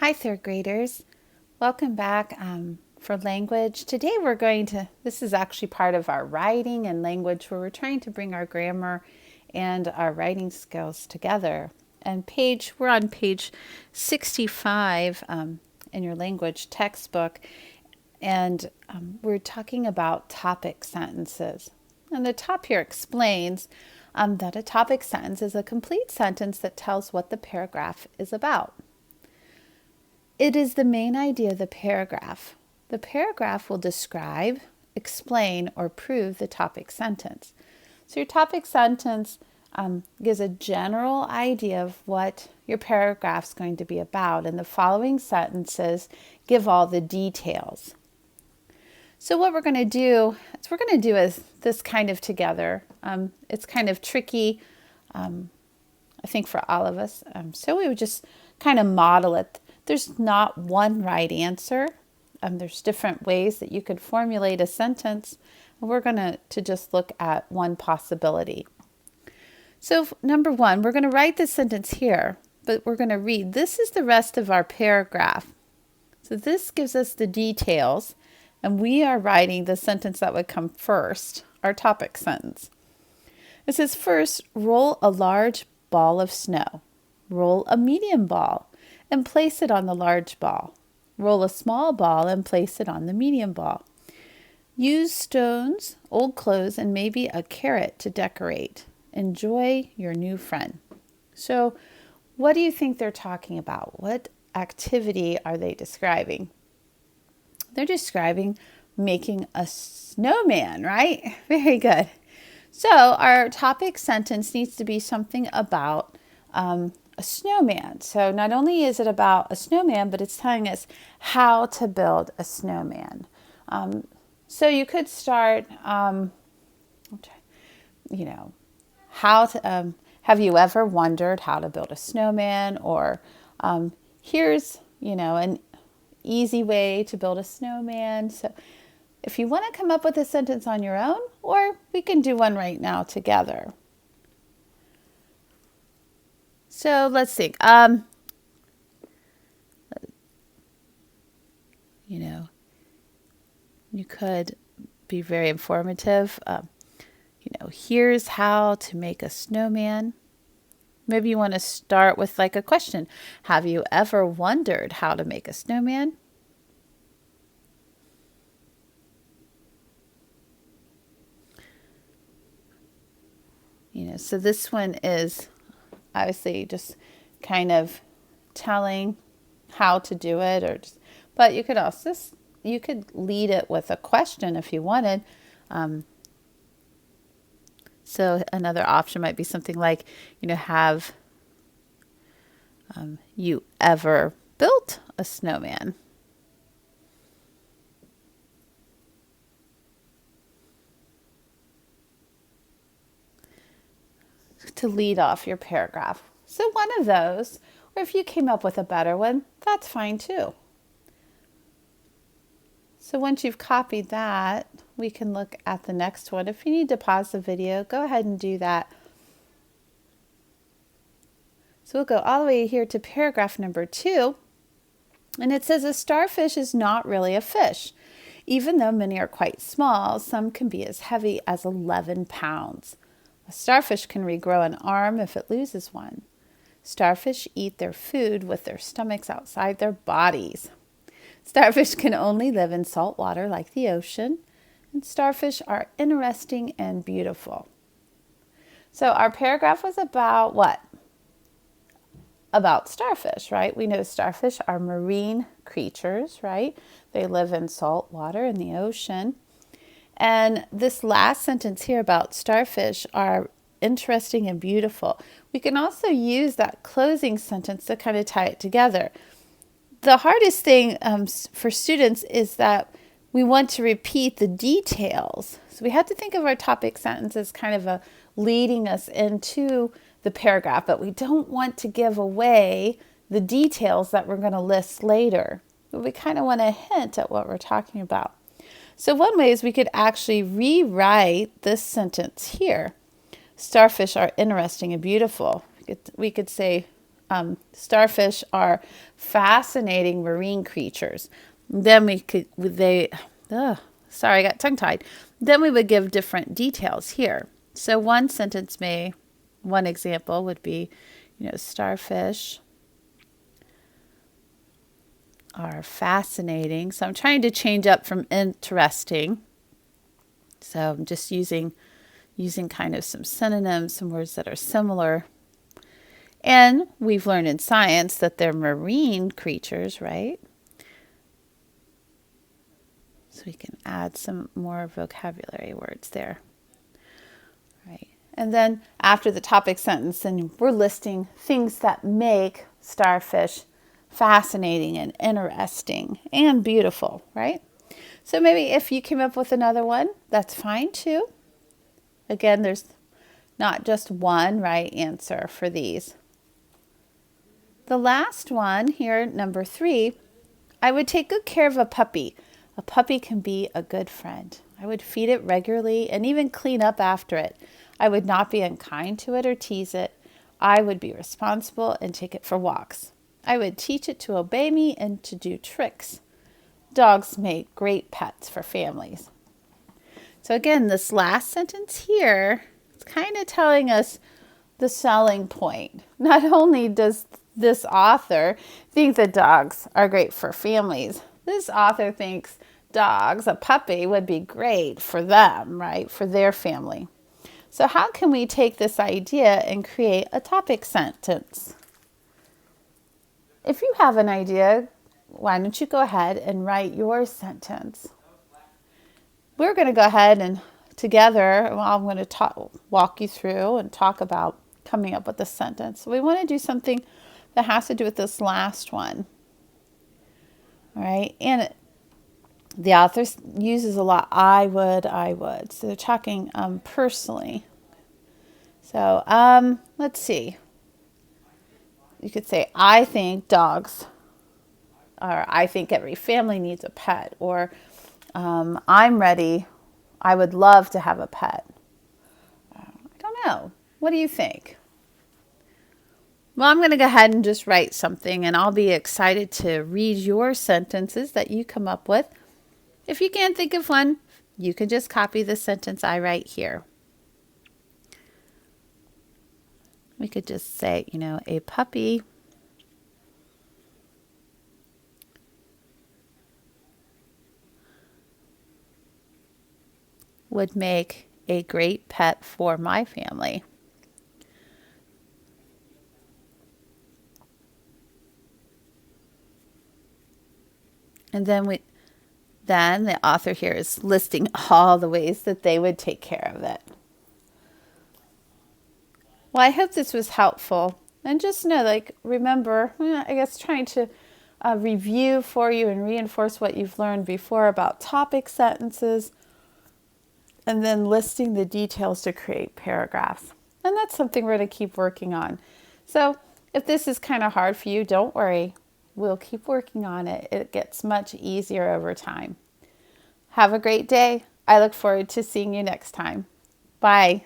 Hi, third graders. Welcome back for language. Today this is actually part of our writing and language where we're trying to bring our grammar and our writing skills together. And we're on page 65 in your language textbook, and we're talking about topic sentences. And the top here explains that a topic sentence is a complete sentence that tells what the paragraph is about. It is the main idea of the paragraph. The paragraph will describe, explain, or prove the topic sentence. So your topic sentence gives a general idea of what your paragraph is going to be about, and the following sentences give all the details. So what we're going to do is this kind of together. It's kind of tricky, I think, for all of us. So we would just kind of model it. There's not one right answer. There's different ways that you could formulate a sentence. And we're going to just look at one possibility. So number one, we're going to write this sentence here, but we're going to read. This is the rest of our paragraph. So this gives us the details, and we are writing the sentence that would come first, our topic sentence. It says, first, roll a large ball of snow. Roll a medium ball and place it on the large ball. Roll a small ball and place it on the medium ball. Use stones, old clothes, and maybe a carrot to decorate. Enjoy your new friend. So what do you think they're talking about? What activity are they describing? They're describing making a snowman, right? Very good. So our topic sentence needs to be something about a snowman. So not only is it about a snowman, but it's telling us how to build a snowman. So you could start, how to, have you ever wondered how to build a snowman? Or here's, an easy way to build a snowman. So if you want to come up with a sentence on your own, or we can do one right now together. So let's see. You could be very informative. Here's how to make a snowman. Maybe you want to start with like a question. Have you ever wondered how to make a snowman? So this one is obviously just kind of telling how to do it, but you could lead it with a question if you wanted. So another option might be something like, have you ever built a snowman? To lead off your paragraph. So one of those, or if you came up with a better one, that's fine too. So once you've copied that, we can look at the next one. If you need to pause the video, go ahead and do that. So we'll go all the way here to paragraph number 2. And it says, a starfish is not really a fish. Even though many are quite small, some can be as heavy as 11 pounds. A starfish can regrow an arm if it loses one. Starfish eat their food with their stomachs outside their bodies. Starfish can only live in salt water like the ocean, and starfish are interesting and beautiful. So our paragraph was about what? About starfish, right? We know starfish are marine creatures, right? They live in salt water in the ocean. And this last sentence here about starfish are interesting and beautiful. We can also use that closing sentence to kind of tie it together. The hardest thing for students is that we want to repeat the details. So we have to think of our topic sentence as kind of leading us into the paragraph, but we don't want to give away the details that we're going to list later. But we kind of want to hint at what we're talking about. So one way is we could actually rewrite this sentence here. Starfish are interesting and beautiful. We could say, starfish are fascinating marine creatures. Then sorry, I got tongue-tied. Then we would give different details here. So one example would be, starfish are fascinating. So I'm trying to change up from interesting. So I'm just using kind of some synonyms, some words that are similar. And we've learned in science that they're marine creatures, right? So we can add some more vocabulary words there. Right. And then after the topic sentence, then we're listing things that make starfish fascinating and interesting and beautiful, right? So maybe if you came up with another one, that's fine too. Again, there's not just one right answer for these. The last one here, number 3, I would take good care of a puppy. A puppy can be a good friend. I would feed it regularly and even clean up after it. I would not be unkind to it or tease it. I would be responsible and take it for walks. I would teach it to obey me and to do tricks. Dogs make great pets for families. So again, this last sentence here is kind of telling us the selling point. Not only does this author think that dogs are great for families, this author thinks a puppy would be great for them, right? For their family. So how can we take this idea and create a topic sentence? If you have an idea, why don't you go ahead and write your sentence? We're going to go ahead and together, I'm going to walk you through and talk about coming up with a sentence. So we want to do something that has to do with this last one. All right. And the author uses a lot I would. So they're talking personally. So let's see. You could say, I think dogs, or I think every family needs a pet, or I'm ready. I would love to have a pet. I don't know. What do you think? Well, I'm going to go ahead and just write something, and I'll be excited to read your sentences that you come up with. If you can't think of one, you can just copy the sentence I write here. We could just say, a puppy would make a great pet for my family. And then the author here is listing all the ways that they would take care of it. Well, I hope this was helpful. And just know, remember, I guess trying to review for you and reinforce what you've learned before about topic sentences, and then listing the details to create paragraphs. And that's something we're going to keep working on. So if this is kind of hard for you, don't worry. We'll keep working on it. It gets much easier over time. Have a great day. I look forward to seeing you next time. Bye.